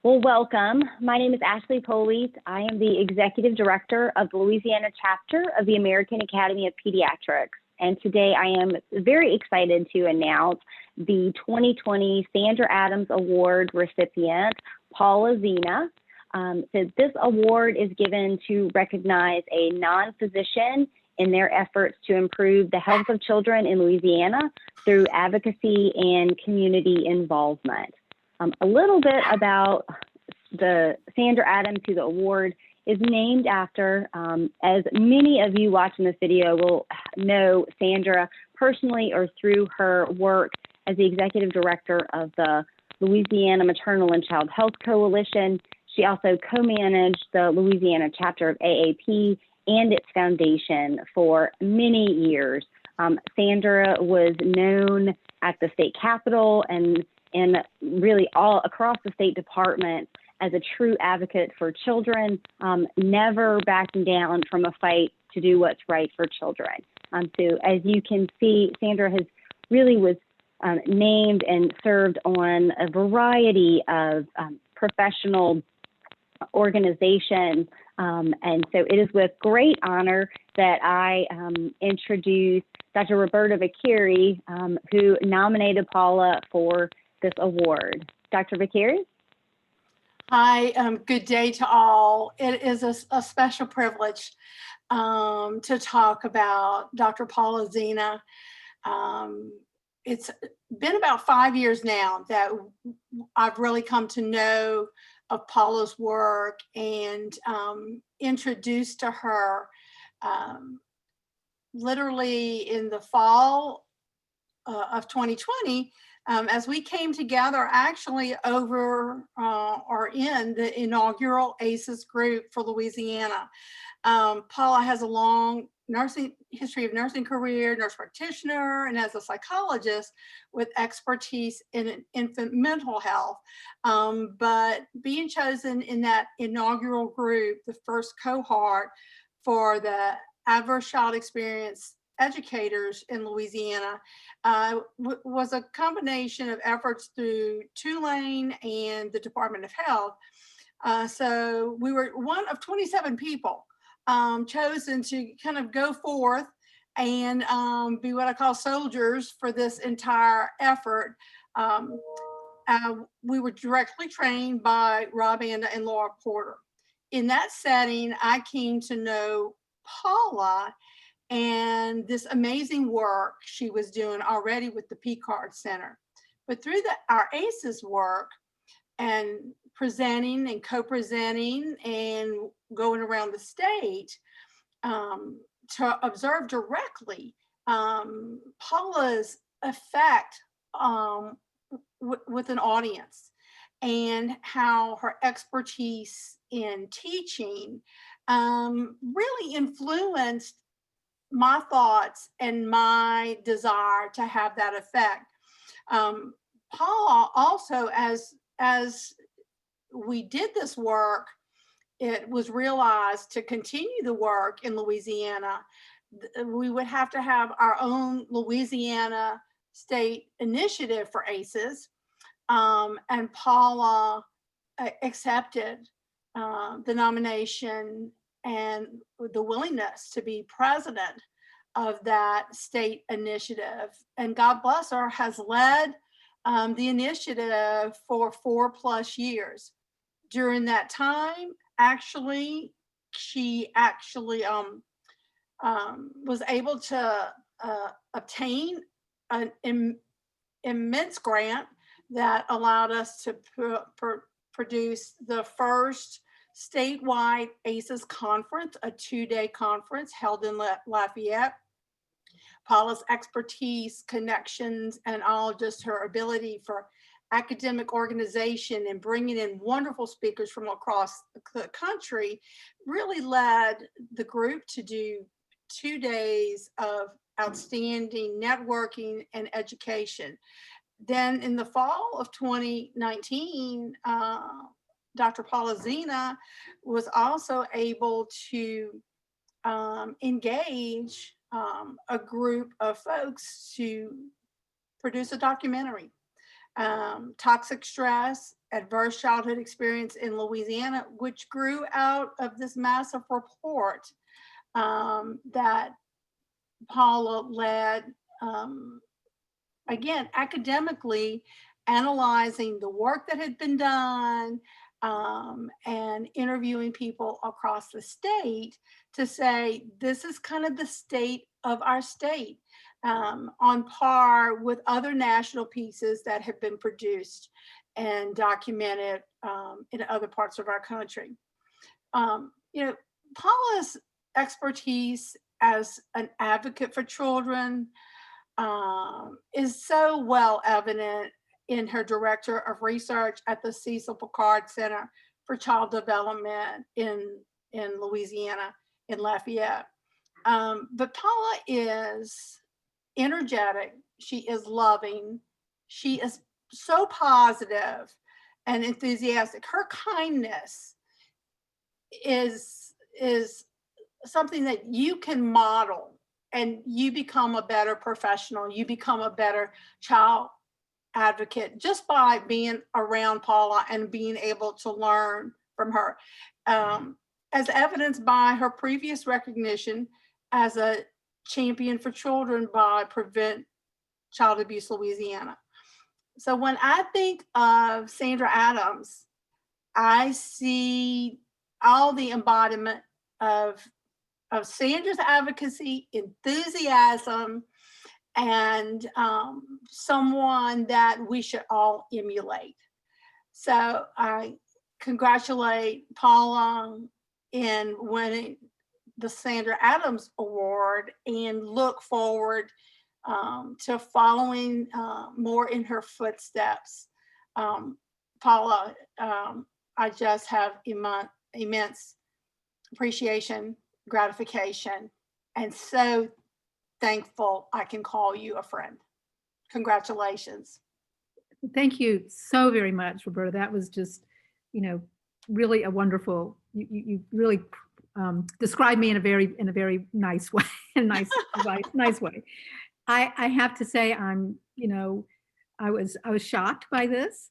Well, welcome. My name is Ashley Police. I am the Executive Director of the Louisiana chapter of the American Academy of Pediatrics. And today I am very excited to announce the 2020 Sandra Adams Award recipient, Paula Zeanah. So this award is given to recognize a non-physician in their efforts to improve the health of children in Louisiana through advocacy and community involvement. A little bit about the Sandra Adams, who the award is named after. As many of you watching this video will know Sandra personally or through her work as the Executive Director of the Louisiana Maternal and Child Health Coalition. She also co-managed the Louisiana chapter of AAP and its foundation for many years. Sandra was known at the state capitol and really all across the State Department as a true advocate for children, never backing down from a fight to do what's right for children. So as you can see, Sandra was named and served on a variety of professional organizations. And so it is with great honor that I introduce Dr. Roberta Vicari, who nominated Paula for this award. Dr. Vicari? Hi, good day to all. It is a special privilege to talk about Dr. Paula Zeanah. It's been about 5 years now that I've really come to know of Paula's work and introduced to her literally in the fall of 2020. As we came together actually over or in the inaugural ACEs group for Louisiana. Paula has a long history of nursing career, nurse practitioner, and as a psychologist with expertise in infant mental health. But being chosen in that inaugural group, the first cohort for the adverse child experience educators in Louisiana, was a combination of efforts through Tulane and the Department of Health. So we were one of 27 people chosen to kind of go forth and be what I call soldiers for this entire effort. We were directly trained by Rob Anda and Laura Porter. In that setting, I came to know Paula and this amazing work she was doing already with the PCARD Center. But through our ACEs work and presenting and co-presenting and going around the state to observe directly Paula's effect with an audience and how her expertise in teaching really influenced my thoughts and my desire to have that effect. Paula also, as we did this work, it was realized to continue the work in Louisiana, we would have to have our own Louisiana state initiative for ACEs. And Paula accepted the nomination and the willingness to be president of that state initiative. And God bless her, has led the initiative for 4+ years. During that time, she actually was able to obtain an immense grant that allowed us to produce the first statewide ACEs conference, a 2-day conference held in Lafayette. Paula's expertise, connections, and all just her ability for academic organization and bringing in wonderful speakers from across the country really led the group to do 2 days of outstanding networking and education. Then in the fall of 2019, Dr. Paula Zeanah was also able to engage a group of folks to produce a documentary Toxic Stress, Adverse Childhood Experience in Louisiana, which grew out of this massive report that Paula led, again, academically analyzing the work that had been done, and interviewing people across the state to say, this is kind of the state of our state, on par with other national pieces that have been produced and documented in other parts of our country. Paula's expertise as an advocate for children is so well evident in her director of research at the Cecil Picard Center for Child Development in Louisiana, in Lafayette. But Paula is energetic. She is loving. She is so positive and enthusiastic. Her kindness is something that you can model, and you become a better professional. You become a better child advocate just by being around Paula and being able to learn from her, as evidenced by her previous recognition as a champion for children by Prevent Child Abuse Louisiana. So when I think of Sandra Adams, I see all the embodiment of Sandra's advocacy, enthusiasm, and someone that we should all emulate. So I congratulate Paula in winning the Sandra Adams Award and look forward to following more in her footsteps. Paula, I just have immense appreciation, gratification, and so thankful I can call you a friend. Congratulations. Thank you so very much, Roberta. That was just, really a wonderful, you really described me in a very nice way, nice way. I have to say I was shocked by this,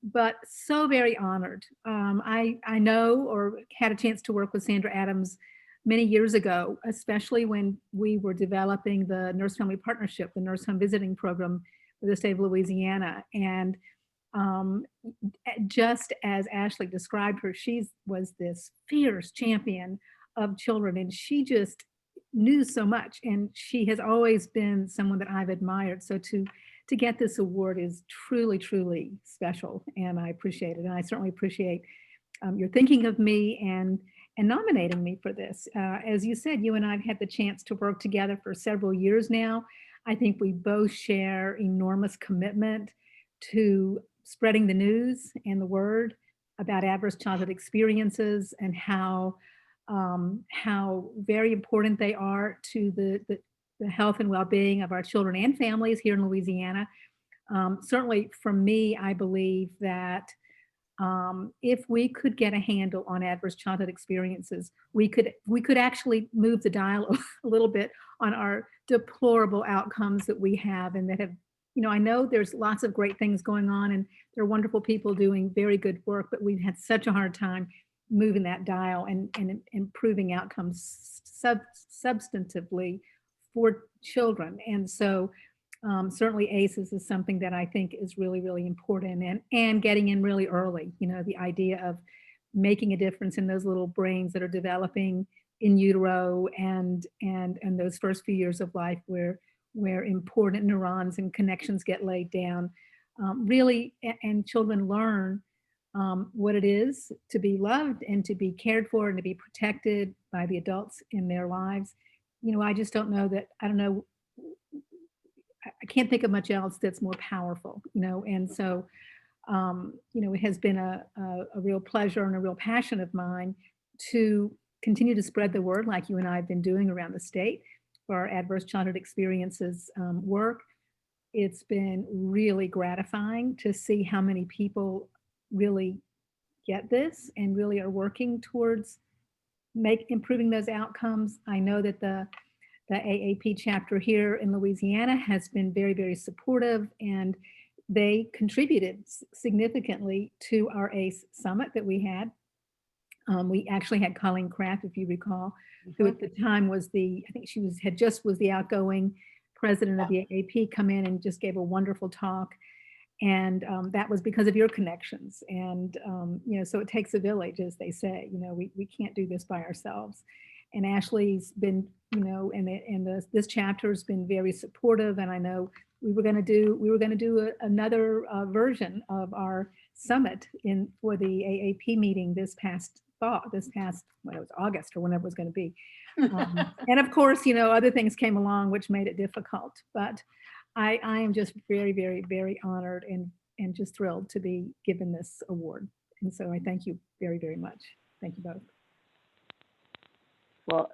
but so very honored. I know or had a chance to work with Sandra Adams many years ago, especially when we were developing the Nurse Family Partnership, the Nurse Home Visiting Program for the state of Louisiana. And just as Ashley described her, she was this fierce champion of children, and she just knew so much. And she has always been someone that I've admired. So to get this award is truly, truly special, and I appreciate it. And I certainly appreciate your thinking of me and nominating me for this. As you said, you and I have had the chance to work together for several years now. I think we both share enormous commitment to spreading the news and the word about adverse childhood experiences and how very important they are to the health and well-being of our children and families here in Louisiana. Certainly for me, I believe that if we could get a handle on adverse childhood experiences, we could actually move the dial a little bit on our deplorable outcomes that we have, and that have, I know there's lots of great things going on and there are wonderful people doing very good work, but we've had such a hard time moving that dial and improving outcomes substantively for children. And so certainly ACEs is something that I think is really, really important, and getting in really early, the idea of making a difference in those little brains that are developing in utero and those first few years of life where important neurons and connections get laid down, really, and children learn what it is to be loved and to be cared for and to be protected by the adults in their lives. I just don't know that, I can't think of much else that's more powerful, and so, it has been a real pleasure and a real passion of mine to continue to spread the word like you and I have been doing around the state for our adverse childhood experiences work. It's been really gratifying to see how many people really get this and really are working towards improving those outcomes. I know that the AAP chapter here in Louisiana has been very, very supportive, and they contributed significantly to our ACE summit that we had. We actually had Colleen Kraft, if you recall, who at the time was I think she was the outgoing president of the AAP, come in and just gave a wonderful talk. And that was because of your connections. And, so it takes a village, as they say. We can't do this by ourselves. And Ashley's been, this chapter has been very supportive. And I know we were going to do another version of our summit for the AAP meeting this past when it was August or whenever it was going to be. And of course, other things came along which made it difficult. But I am just very, very, very honored and just thrilled to be given this award. And so I thank you very, very much. Thank you both. Well,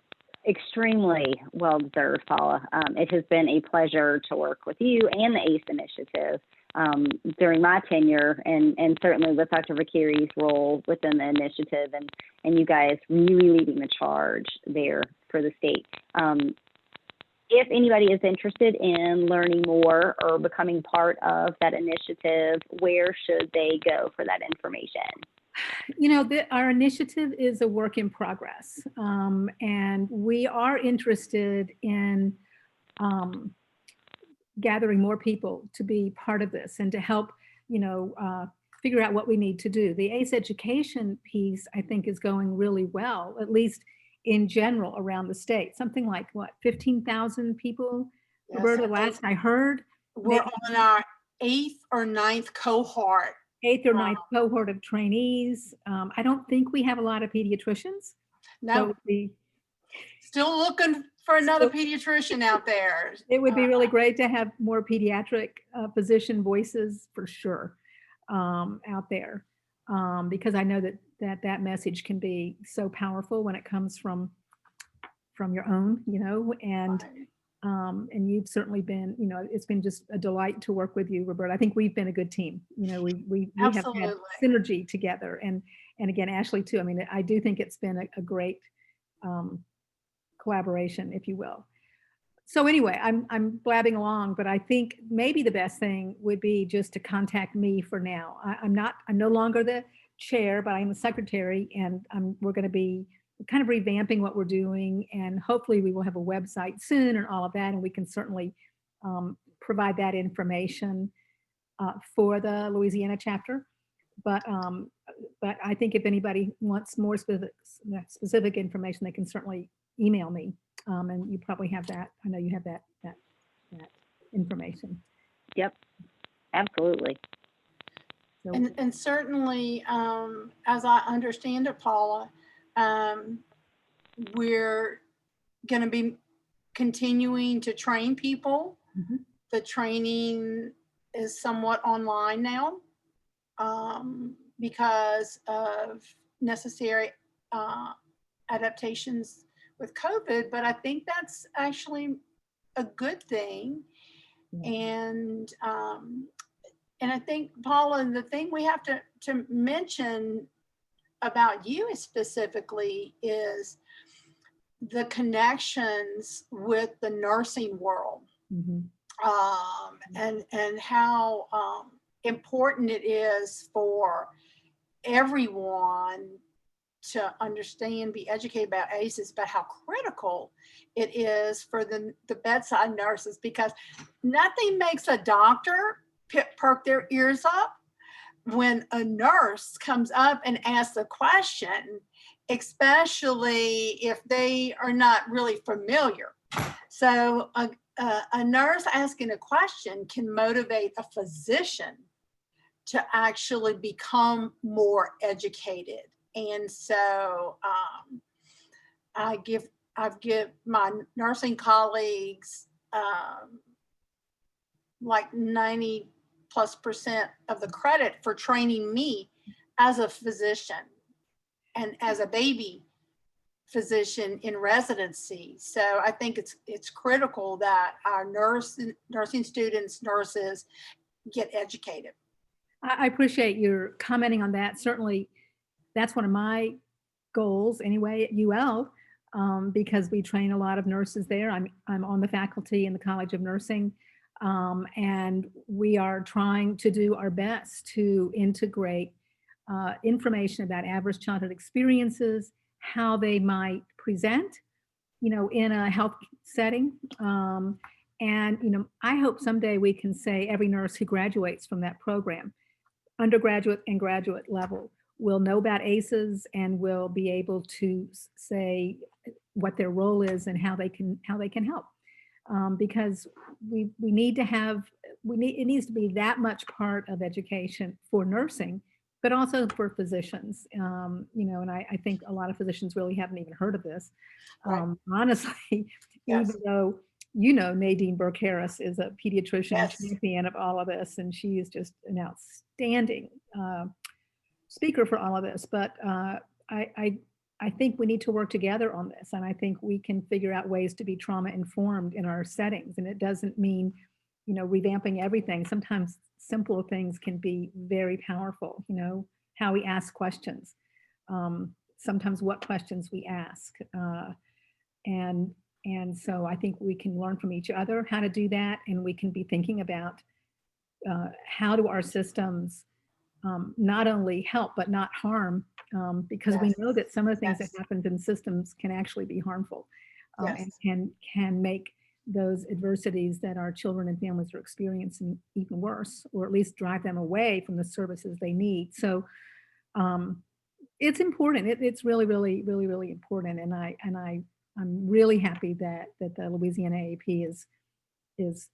extremely well deserved, Paula. It has been a pleasure to work with you and the ACE initiative during my tenure, and certainly with Dr. Vakiri's role within the initiative, and you guys really leading the charge there for the state. If anybody is interested in learning more or becoming part of that initiative, where should they go for that information? Our initiative is a work in progress, and we are interested in gathering more people to be part of this and to help, figure out what we need to do. The ACE education piece, I think, is going really well, at least in general around the state. Something like, 15,000 people, yes, Roberta, last I heard. We're on our 8th or 9th cohort. 8th or 9th cohort of trainees. I don't think we have a lot of pediatricians. No. So still looking for another pediatrician out there. It would be really great to have more pediatric physician voices for sure out there, because I know that message can be so powerful when it comes from your own, and you've certainly been, it's been just a delight to work with you, Roberta. I think we've been a good team. We have had synergy together, and again, Ashley too. I mean, I do think it's been a great collaboration, if you will. So anyway, I'm blabbing along, but I think maybe the best thing would be just to contact me for now. I'm no longer the chair, but I'm the secretary, and we're going to be kind of revamping what we're doing, and hopefully we will have a website soon and all of that, and we can certainly provide that information for the Louisiana chapter. But I think if anybody wants more specific information, they can certainly email me, and you probably have that. I know you have that information. Yep, absolutely. So, and certainly, as I understand it, Paula, we're going to be continuing to train people. Mm-hmm. The training is somewhat online now because of necessary adaptations with COVID, but I think that's actually a good thing. Mm-hmm. And I think, Paula, the thing we have to mention about you specifically is the connections with the nursing world. Mm-hmm. And how important it is for everyone to understand, be educated about ACEs, but how critical it is for the bedside nurses, because nothing makes a doctor perk their ears up when a nurse comes up and asks a question, especially if they are not really familiar. So a nurse asking a question can motivate a physician to actually become more educated. And so I've give my nursing colleagues like 90+% of the credit for training me as a physician and as a baby physician in residency. So I think it's critical that our nursing students, nurses get educated. I appreciate your commenting on that. Certainly, that's one of my goals anyway at UL, because we train a lot of nurses there. I'm on the faculty in the College of Nursing. And we are trying to do our best to integrate information about adverse childhood experiences, how they might present, in a health setting. And, I hope someday we can say every nurse who graduates from that program, undergraduate and graduate level, will know about ACEs and will be able to say what their role is and how they can help. Because we need to have, it needs to be that much part of education for nursing, but also for physicians. And I think a lot of physicians really haven't even heard of this. Right. Honestly, Yes. even though, Nadine Burke-Harris is a pediatrician Yes. champion of all of this, and she is just an outstanding speaker for all of this. But I think we need to work together on this. And I think we can figure out ways to be trauma informed in our settings. And it doesn't mean, revamping everything. Sometimes simple things can be very powerful, how we ask questions, sometimes what questions we ask. And so I think we can learn from each other how to do that. And we can be thinking about how do our systems not only help, but not harm, because we know that some of the things that happen in systems can actually be harmful, and can make those adversities that our children and families are experiencing even worse, or at least drive them away from the services they need. So it's important. It's really, really, really, really important. And I'm really happy that the Louisiana AAP is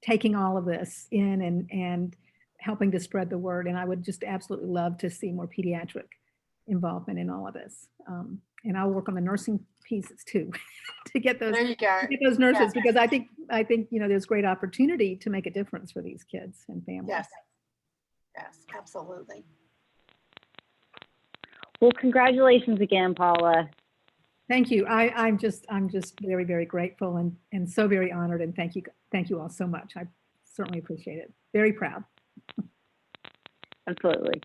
taking all of this in and helping to spread the word. And I would just absolutely love to see more pediatric involvement in all of this. And I'll work on the nursing pieces too, to get those, there you go. to get those nurses, because I think there's great opportunity to make a difference for these kids and families. Yes, absolutely. Well, congratulations again, Paula. Thank you. I'm just very, very grateful and so very honored, and thank you all so much. I certainly appreciate it. Very proud. Absolutely.